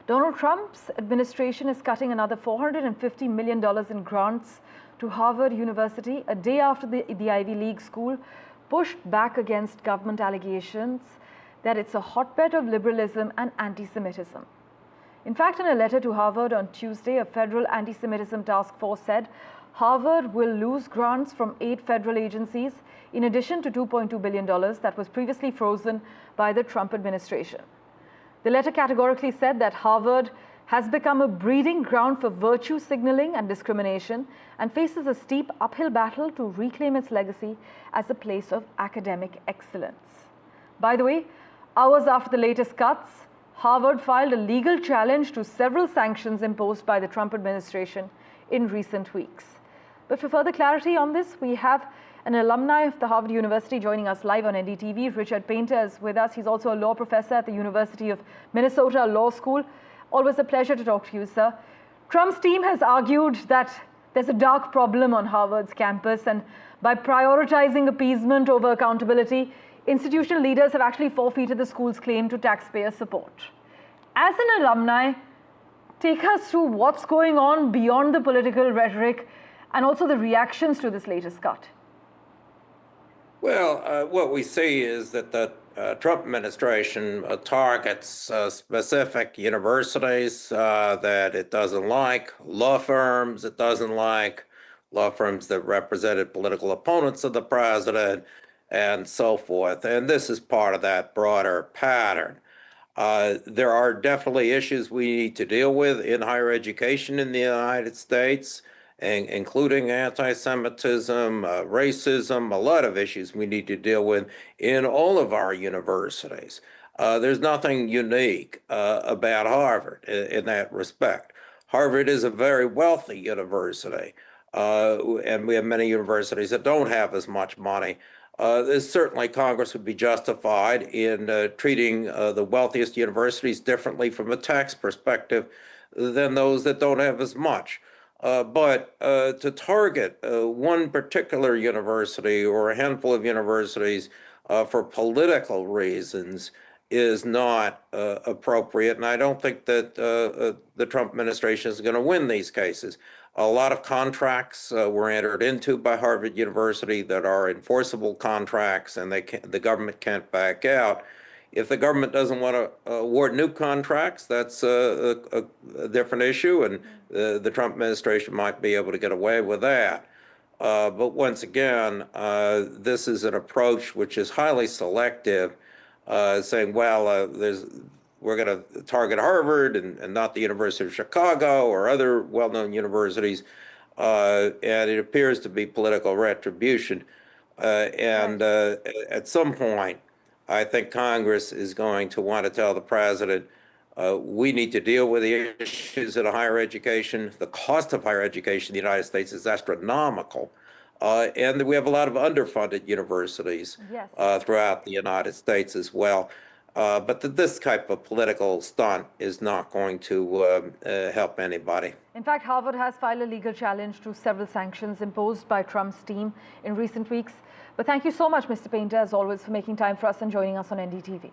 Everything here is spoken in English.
Donald Trump's administration is cutting another $450 million in grants to Harvard University a day after the Ivy League school pushed back against government allegations that it's a hotbed of liberalism and antisemitism. In fact, in a letter to Harvard on Tuesday, a federal anti-Semitism task force said Harvard will lose grants from 8 federal agencies in addition to $2.2 billion that was previously frozen by the Trump administration. The letter categorically said that Harvard has become a breeding ground for virtue signaling and discrimination and faces a steep uphill battle to reclaim its legacy as a place of academic excellence. By the way, hours after the latest cuts, Harvard filed a legal challenge to several sanctions imposed by the Trump administration in recent weeks. But for further clarity on this, we have an alumni of the Harvard University joining us live on NDTV. Richard Painter is with us. He's also a law professor at the University of Minnesota Law School. Always a pleasure to talk to you, sir. Trump's team has argued that there's a dark problem on Harvard's campus, and by prioritizing appeasement over accountability, institutional leaders have actually forfeited the school's claim to taxpayer support. As an alumni, take us through what's going on beyond the political rhetoric and also the reactions to this latest cut. Well, what we see is that the Trump administration targets specific universities that it doesn't like, law firms it doesn't like, law firms that represented political opponents of the president, and so forth. And this is part of that broader pattern. There are definitely issues we need to deal with in higher education in the United States, including anti-Semitism, racism, a lot of issues we need to deal with in all of our universities. There's nothing unique about Harvard in that respect. Harvard is a very wealthy university, and we have many universities that don't have as much money. Certainly Congress would be justified in treating the wealthiest universities differently from a tax perspective than those that don't have as much. But to target one particular university or a handful of universities for political reasons is not appropriate. And I don't think that the Trump administration is going to win these cases. A lot of contracts were entered into by Harvard University that are enforceable contracts, and the government can't back out. If the government doesn't want to award new contracts, that's a different issue, and the Trump administration might be able to get away with that. But once again, this is an approach which is highly selective, saying, well, we're going to target Harvard and not the University of Chicago or other well-known universities, and it appears to be political retribution. At some point, I think Congress is going to want to tell the president, we need to deal with the issues in higher education. The cost of higher education in the United States is astronomical. And we have a lot of underfunded universities throughout the United States as well. But this type of political stunt is not going to help anybody. In fact, Harvard has filed a legal challenge to several sanctions imposed by Trump's team in recent weeks. But thank you so much, Mr. Painter, as always, for making time for us and joining us on NDTV.